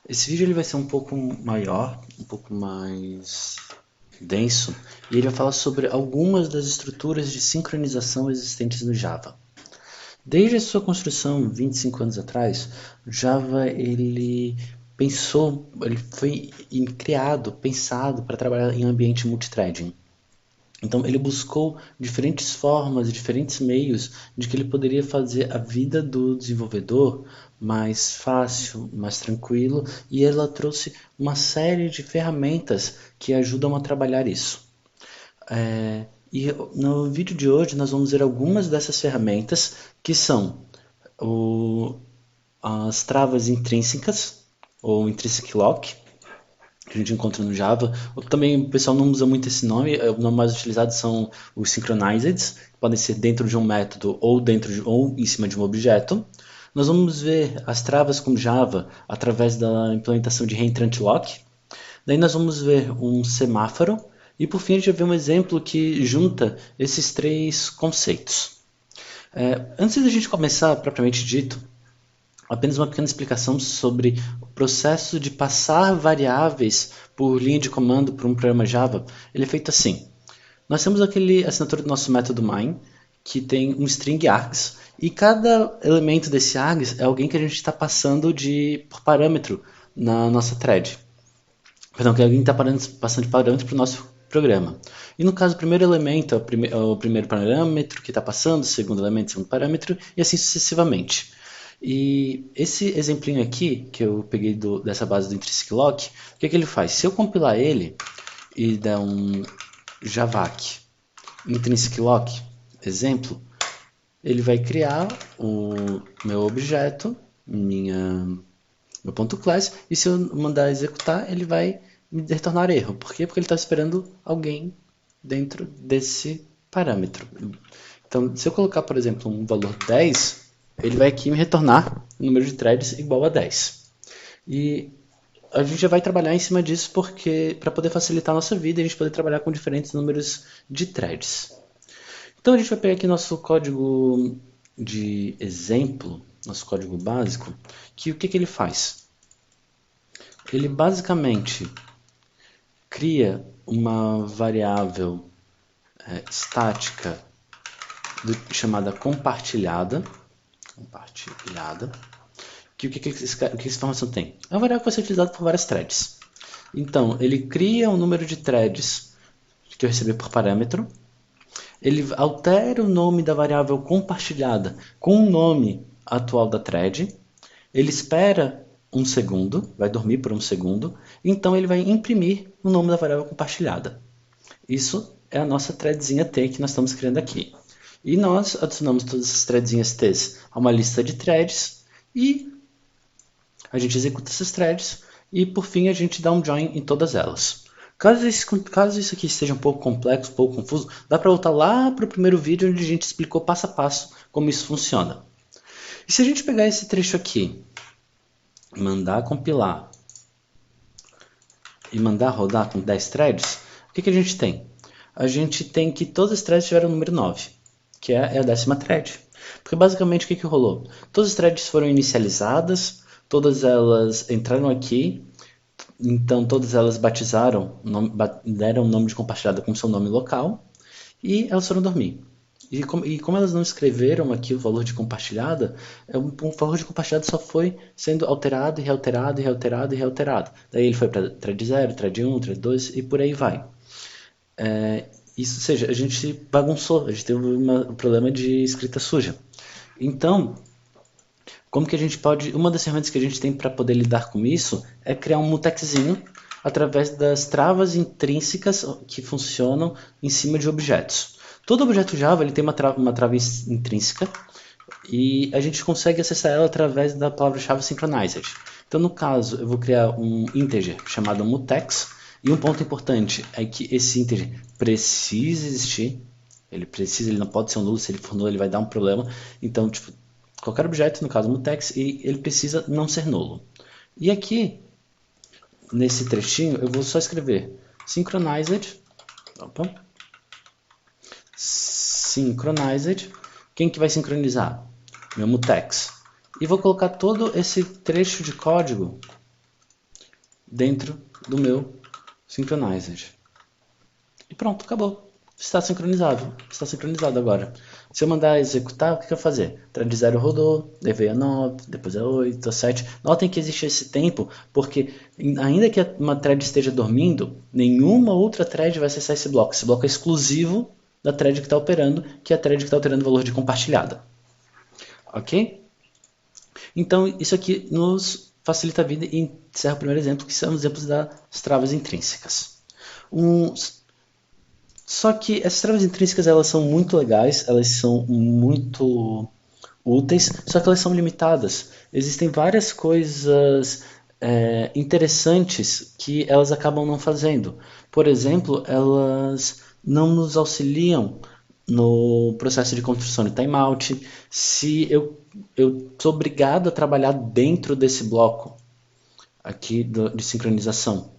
Esse vídeo ele vai ser um pouco maior, um pouco mais denso, e ele vai falar sobre algumas das estruturas de sincronização existentes no Java. Desde a sua construção 25 anos atrás, o Java ele foi criado, pensado para trabalhar em ambiente multithreading. Então ele buscou diferentes formas, diferentes meios de que ele poderia fazer a vida do desenvolvedor mais fácil, mais tranquilo, e ela trouxe uma série de ferramentas que ajudam a trabalhar isso. E no vídeo de hoje nós vamos ver algumas dessas ferramentas que são o, as travas intrínsecas, ou intrinsic lock, que a gente encontra no Java. Também o pessoal não usa muito esse nome, o nome mais utilizado são os synchronized, que podem ser dentro de um método ou em cima de um objeto. Nós vamos ver as travas com Java através da implementação de reentrante lock. Daí nós vamos ver um semáforo e por fim a gente vai ver um exemplo que junta esses três conceitos. Antes da gente começar propriamente dito, apenas uma pequena explicação sobre o processo de passar variáveis por linha de comando para um programa Java. Ele é feito assim. Nós temos aquele assinatura do nosso método main, que tem um string args, e cada elemento desse args é alguém que a gente está passando por parâmetro na nossa thread. Perdão, que alguém está passando de parâmetro para o nosso programa. E no caso, o primeiro elemento é o primeiro parâmetro que está passando, o segundo elemento é o segundo parâmetro, e assim sucessivamente. E esse exemplinho aqui, que eu peguei dessa base do intrinsic lock, o que ele faz? Se eu compilar ele e der um javac intrinsic lock exemplo, ele vai criar o meu objeto, meu ponto class, e se eu mandar executar, ele vai me retornar erro. Por quê? Porque ele está esperando alguém dentro desse parâmetro. Então, se eu colocar, por exemplo, um valor 10, ele vai aqui me retornar o número de threads igual a 10. E a gente já vai trabalhar em cima disso porque para poder facilitar a nossa vida, a gente poder trabalhar com diferentes números de threads. Então a gente vai pegar aqui nosso código de exemplo, nosso código básico, que o que ele faz? Ele basicamente cria uma variável estática chamada compartilhada, que o que essa informação tem? É uma variável que vai ser utilizada por várias threads. Então, ele cria um número de threads que eu recebi por parâmetro, ele altera o nome da variável compartilhada com o nome atual da thread, ele espera um segundo, vai dormir por um segundo, então ele vai imprimir o nome da variável compartilhada. Isso é a nossa threadzinha T que nós estamos criando aqui. E nós adicionamos todas essas threadzinhas T a uma lista de threads e a gente executa essas threads e por fim a gente dá um join em todas elas. Caso isso aqui esteja um pouco complexo, um pouco confuso, dá para voltar lá para o primeiro vídeo onde a gente explicou passo a passo como isso funciona. E se a gente pegar esse trecho aqui, mandar compilar e mandar rodar com 10 threads, o que a gente tem? A gente tem que todas as threads tiveram o número 9, que é a 10ª thread. Porque basicamente o que rolou? Todas as threads foram inicializadas, todas elas entraram aqui, então todas elas batizaram, deram o nome de compartilhada com seu nome local e elas foram dormir. E como elas não escreveram aqui o valor de compartilhada, o valor de compartilhada só foi sendo alterado e realterado e realterado e realterado. Daí ele foi para thread 0, thread 1, thread 2 e por aí vai. Isso, ou seja, a gente bagunçou, a gente teve um problema de escrita suja. Então, como que a gente pode... Uma das ferramentas que a gente tem para poder lidar com isso é criar um mutexzinho através das travas intrínsecas que funcionam em cima de objetos. Todo objeto Java ele tem uma trava intrínseca e a gente consegue acessar ela através da palavra-chave synchronized. Então, no caso, eu vou criar um integer chamado mutex, e um ponto importante é que esse integer precisa existir, ele não pode ser um nulo, se ele for nulo ele vai dar um problema, então, tipo, qualquer objeto, no caso mutex, e ele precisa não ser nulo. E aqui, nesse trechinho, eu vou só escrever synchronized, quem que vai sincronizar? Meu mutex. E vou colocar todo esse trecho de código dentro do meu Synchronized. E pronto, acabou. Está sincronizado. Está sincronizado agora. Se eu mandar executar, o que eu vou fazer? Thread 0 rodou, daí veio a 9, depois a 8, a 7. Notem que existe esse tempo, porque ainda que uma thread esteja dormindo, nenhuma outra thread vai acessar esse bloco. Esse bloco é exclusivo da thread que está operando, que é a thread que está alterando o valor de compartilhada. Ok? Então, isso aqui nos facilita a vida e encerra o primeiro exemplo, que são os exemplos das travas intrínsecas. Só que essas travas intrínsecas elas são muito legais, elas são muito úteis, só que elas são limitadas. Existem várias coisas interessantes que elas acabam não fazendo. Por exemplo, elas não nos auxiliam no processo de construção de timeout. Se eu sou obrigado a trabalhar dentro desse bloco aqui de sincronização.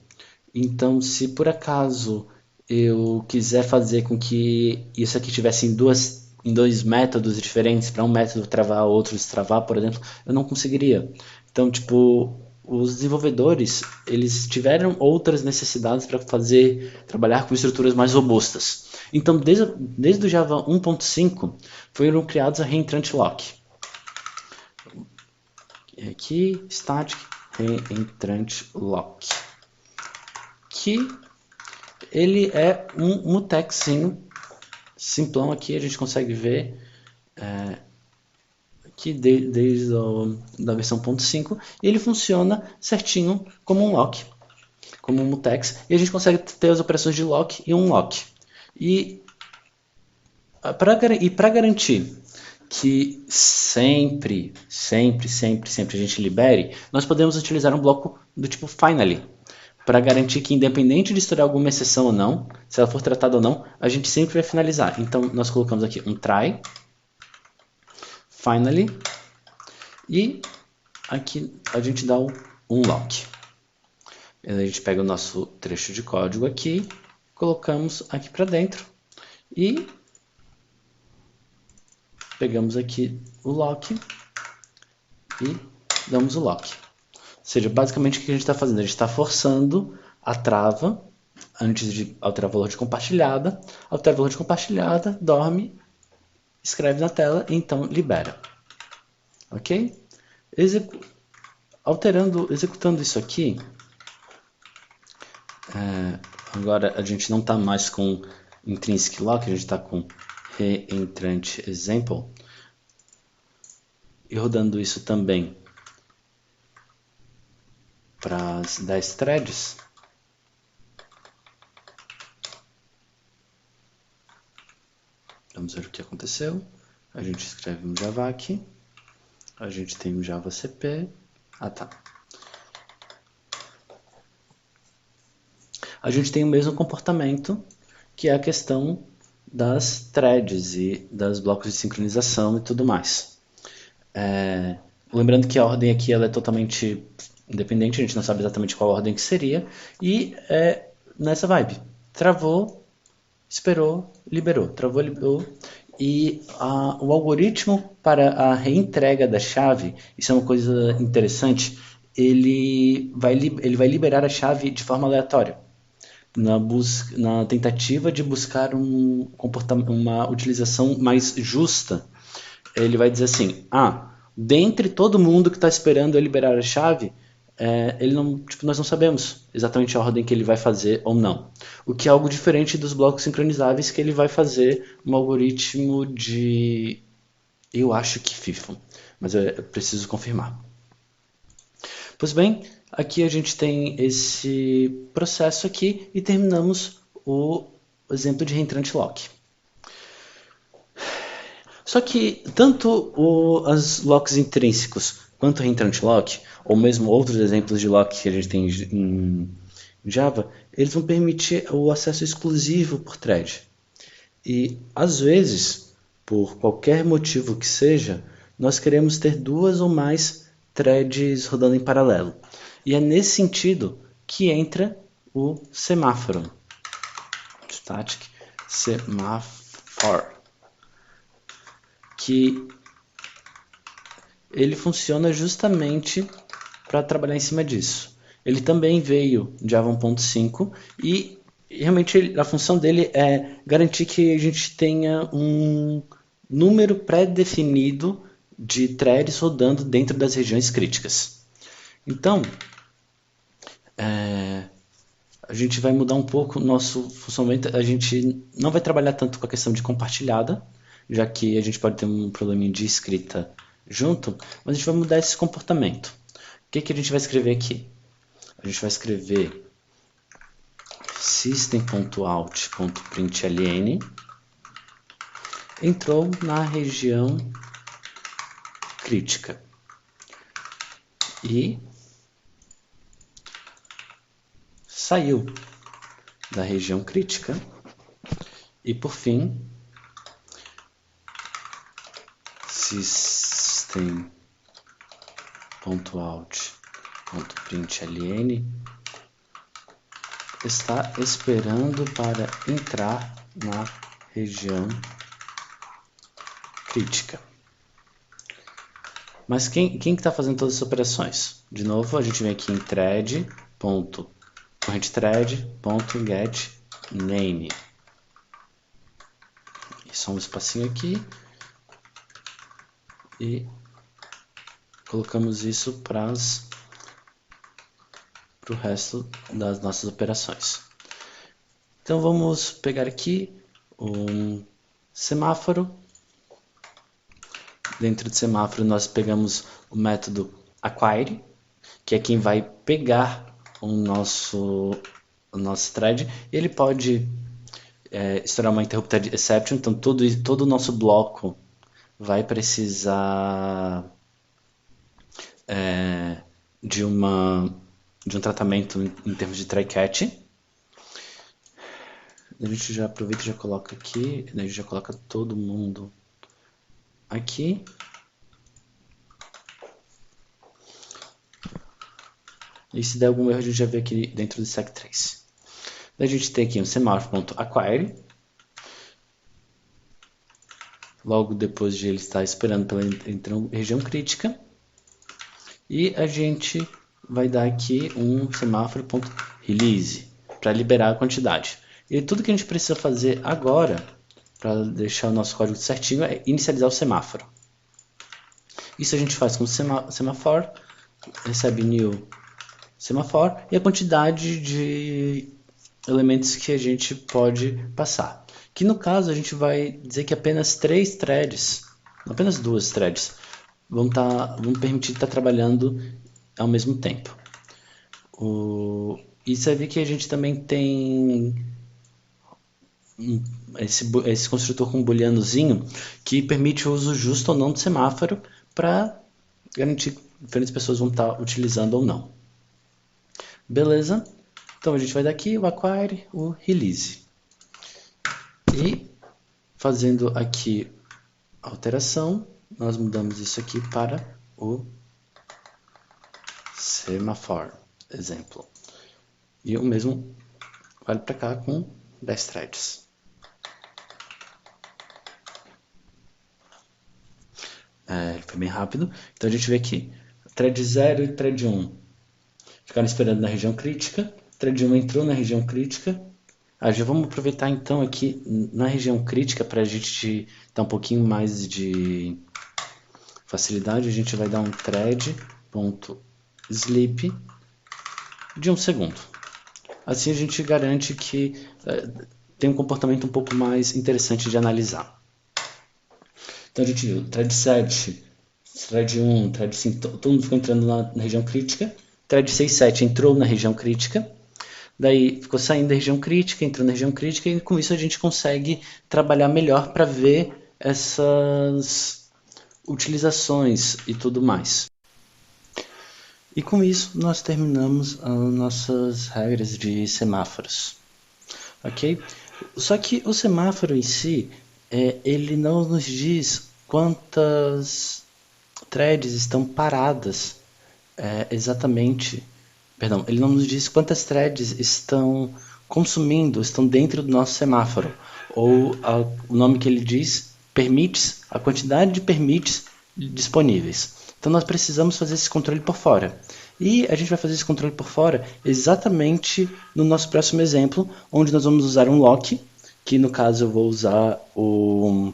Então, se por acaso eu quiser fazer com que isso aqui tivesse em dois métodos diferentes, para um método travar, outro destravar, por exemplo, eu não conseguiria. Então, tipo, os desenvolvedores, eles tiveram outras necessidades para trabalhar com estruturas mais robustas. Então, desde o Java 1.5, foram criados a reentrant lock. Aqui, static reentrant lock. Que ele é um mutexinho simplão aqui, a gente consegue ver aqui desde a versão 1.5, e ele funciona certinho como um lock, como um mutex, e a gente consegue ter as operações de lock e unlock. E para garantir que sempre a gente libere, nós podemos utilizar um bloco do tipo finally, para garantir que, independente de estourar alguma exceção ou não, se ela for tratada ou não, a gente sempre vai finalizar. Então, nós colocamos aqui um try, finally, e aqui a gente dá um unlock. A gente pega o nosso trecho de código aqui, colocamos aqui para dentro e pegamos aqui o lock e damos o lock. Ou seja, basicamente o que a gente está fazendo? A gente está forçando a trava antes de alterar o valor de compartilhada. Altera o valor de compartilhada, dorme, escreve na tela e então libera. Ok? Executando isso aqui, agora a gente não está mais com intrinsic lock, a gente está com reentrant example. E rodando isso também para as 10 threads, vamos ver o que aconteceu. A gente escreve um Java aqui, a gente tem um Java CP, a gente tem o mesmo comportamento, que é a questão das threads e das blocos de sincronização e tudo mais. Lembrando que a ordem aqui ela é totalmente independente, a gente não sabe exatamente qual ordem que seria, e é nessa vibe. Travou, esperou, liberou, travou, liberou. E o algoritmo para a reentrega da chave, isso é uma coisa interessante, ele vai liberar a chave de forma aleatória, na tentativa de buscar uma utilização mais justa. Ele vai dizer assim, dentre todo mundo que está esperando eu liberar a chave, nós não sabemos exatamente a ordem que ele vai fazer ou não. O que é algo diferente dos blocos sincronizáveis, que ele vai fazer um algoritmo de, eu acho que FIFO, mas eu preciso confirmar. Pois bem, aqui a gente tem esse processo aqui e terminamos o exemplo de reentrant lock. Só que tanto os locks intrínsecos quanto o reentrant lock, ou mesmo outros exemplos de lock que a gente tem em Java, eles vão permitir o acesso exclusivo por thread. E às vezes, por qualquer motivo que seja, nós queremos ter duas ou mais threads rodando em paralelo. E é nesse sentido que entra o semáforo. Static semaphore. Que ele funciona justamente para trabalhar em cima disso. Ele também veio de Java 1.5 e realmente a função dele é garantir que a gente tenha um número pré-definido de threads rodando dentro das regiões críticas. Então, a gente vai mudar um pouco o nosso funcionamento. A gente não vai trabalhar tanto com a questão de compartilhada, já que a gente pode ter um probleminha de escrita junto, mas a gente vai mudar esse comportamento. O que a gente vai escrever aqui? A gente vai escrever system.out.println entrou na região crítica e saiu da região crítica. E por fim, system.out.println está esperando para entrar na região crítica. Mas quem está fazendo todas as operações? De novo, a gente vem aqui em thread.getName. Só um espacinho aqui. E colocamos isso para o resto das nossas operações. Então vamos pegar aqui um semáforo. Dentro de semáforo nós pegamos o método acquire, que é quem vai pegar o nosso thread. Ele pode estourar uma interrupted exception, então todo o nosso bloco vai precisar de um tratamento em termos de try-catch. A gente já aproveita e já coloca aqui, a gente já coloca todo mundo aqui. E se der algum erro, a gente já vê aqui dentro do stack trace. A gente tem aqui um semáforo.acquire. Logo depois de ele estar esperando pela região crítica. E a gente vai dar aqui um semáforo.release para liberar a quantidade. E tudo que a gente precisa fazer agora, para deixar o nosso código certinho, é inicializar o semáforo. Isso a gente faz com semaphore, recebe new semaphore e a quantidade de elementos que a gente pode passar. Que no caso a gente vai dizer que apenas 3 threads, apenas 2 threads, vão permitir estar trabalhando ao mesmo tempo. E você vai ver que a gente também tem esse construtor com um booleanozinho que permite o uso justo ou não do semáforo para garantir que diferentes pessoas vão estar utilizando ou não. Beleza? Então a gente vai dar aqui o acquire, o release. E fazendo aqui a alteração, nós mudamos isso aqui para o semaphore, exemplo. E o mesmo vale para cá com 10 threads. Foi bem rápido. Então a gente vê aqui, thread 0 e thread 1 ficaram esperando na região crítica. Thread 1 entrou na região crítica. Já vamos aproveitar então aqui na região crítica para a gente dar um pouquinho mais de facilidade. A gente vai dar um thread.sleep de 1 segundo. Assim a gente garante que tem um comportamento um pouco mais interessante de analisar. Então a gente viu thread 7, thread 1, thread 5, todo mundo ficou entrando na região crítica. Thread 6, 7 entrou na região crítica. Daí ficou saindo da região crítica, entrou na região crítica e com isso a gente consegue trabalhar melhor para ver essas utilizações e tudo mais. E com isso nós terminamos as nossas regras de semáforos. Ok? Só que o semáforo em si, ele não nos diz quantas threads estão paradas exatamente. Perdão, ele não nos diz quantas threads estão consumindo, estão dentro do nosso semáforo. Ou o nome que ele diz, permits, a quantidade de permits disponíveis. Então nós precisamos fazer esse controle por fora. E a gente vai fazer esse controle por fora exatamente no nosso próximo exemplo, onde nós vamos usar um lock, que no caso eu vou usar o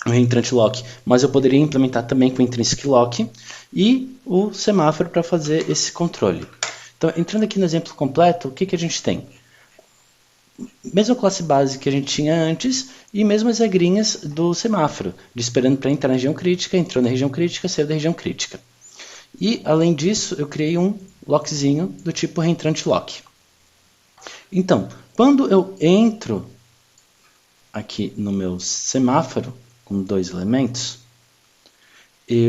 reentrante lock, mas eu poderia implementar também com o intrinsic lock e o semáforo para fazer esse controle. Então, entrando aqui no exemplo completo, o que a gente tem? Mesma classe base que a gente tinha antes e mesmas regrinhas do semáforo, de esperando para entrar na região crítica, entrou na região crítica, saiu da região crítica. E, além disso, eu criei um lockzinho do tipo reentrante lock. Então, quando eu entro aqui no meu semáforo, com 2 elementos, que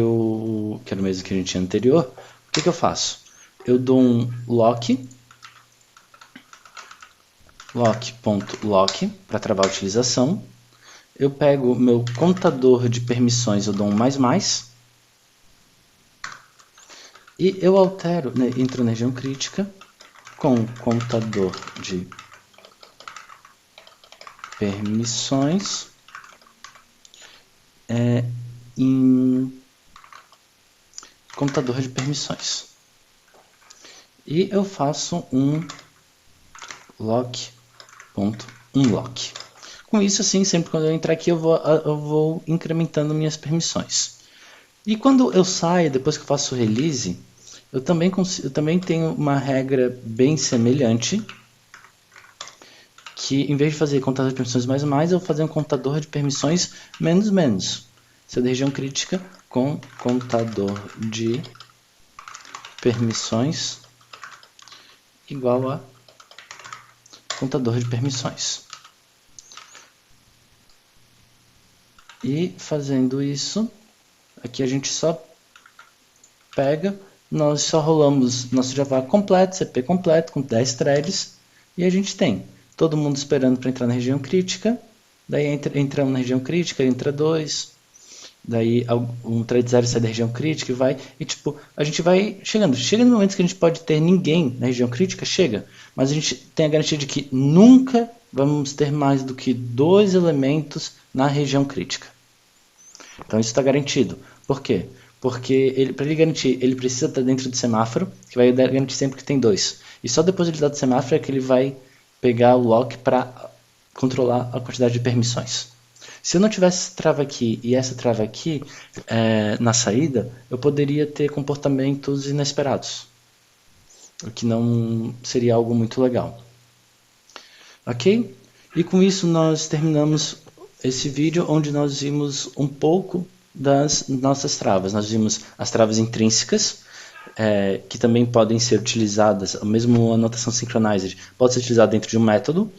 era o mesmo que a gente tinha anterior, o que eu faço? Eu dou um lock para travar a utilização. Eu pego meu contador de permissões, eu dou um mais, e eu altero, né, entro na região crítica com contador de permissões em contador de permissões. E eu faço um lock.unlock. Com isso, assim, sempre quando eu entrar aqui, eu vou incrementando minhas permissões. E quando eu saio, depois que eu faço o release, eu também tenho uma regra bem semelhante, que em vez de fazer contador de permissões mais, eu vou fazer um contador de permissões menos. Se eu der região crítica com contador de permissões igual a contador de permissões. E fazendo isso, aqui a gente só pega, nós só rolamos nosso Java completo, CP completo, com 10 threads, e a gente tem todo mundo esperando para entrar na região crítica, daí entramos na região crítica, entra 2, daí um thread 0 sai da região crítica e vai, e tipo, a gente vai chegando. Chega no momento que a gente pode ter ninguém na região crítica, chega, mas a gente tem a garantia de que nunca vamos ter mais do que 2 elementos na região crítica. Então isso está garantido. Por quê? Porque para ele garantir, ele precisa estar dentro do semáforo, que vai garantir sempre que tem 2. E só depois de ele dar do semáforo é que ele vai pegar o lock para controlar a quantidade de permissões. Se eu não tivesse essa trava aqui e essa trava aqui na saída, eu poderia ter comportamentos inesperados, o que não seria algo muito legal. Ok? E com isso nós terminamos esse vídeo onde nós vimos um pouco das nossas travas. Nós vimos as travas intrínsecas, que também podem ser utilizadas, mesmo a notação synchronized pode ser utilizada dentro de um método.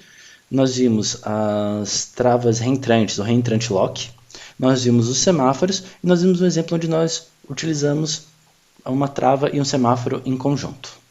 Nós vimos as travas reentrantes, o reentrante lock. Nós vimos os semáforos e nós vimos um exemplo onde nós utilizamos uma trava e um semáforo em conjunto.